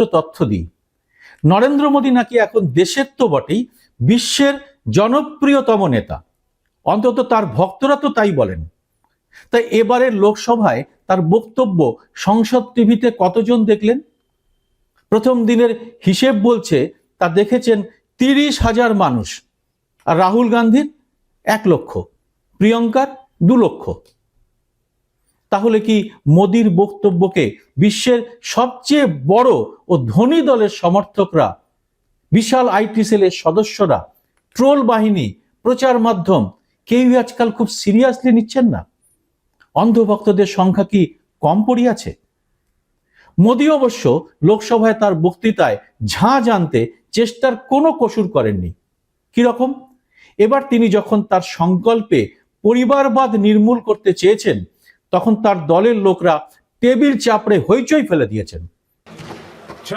তথ্য দিই। নরেন্দ্র মোদী নাকি এখন দেশের তো বটেই, বিশ্বের জনপ্রিয়তম নেতা, অন্তত তার ভক্তরা তো তাই বলেন। তাই এবারের লোকসভায় তার বক্তব্য সংসদ টিভিতে কতজন দেখলেন? প্রথম দিনের হিসেব বলছে তা দেখেছেন 30,000 মানুষ, আর রাহুল গান্ধীর 1 লক্ষ, প্রিয়ঙ্কার 2 লক্ষ। তাহলে কি মোদির বক্তব্যকে বিশ্বের সবচেয়ে বড় ও ধনী দলের সমর্থকরা, বিশাল আইটি সেলের সদস্যরা, ট্রোল বাহিনী, প্রচার মাধ্যম কেউই আজকাল খুব সিরিয়াসলি নিচ্ছেন না? অন্ধভক্তদের সংখ্যা কি কম পড়িয়াছে? মোদি অবশ্য লোকসভায় তার বক্তৃতায় ঝাঁ জানতে চেষ্টার কোনো কসুর করেননি। কিরকম? এবার তিনি যখন তার সংকল্পে পরিবারবাদ নির্মূল করতে চেয়েছেন, তখন তার দলের লোকরা টেবিল চাপড়ে হইচই ফেলে দিয়েছেন।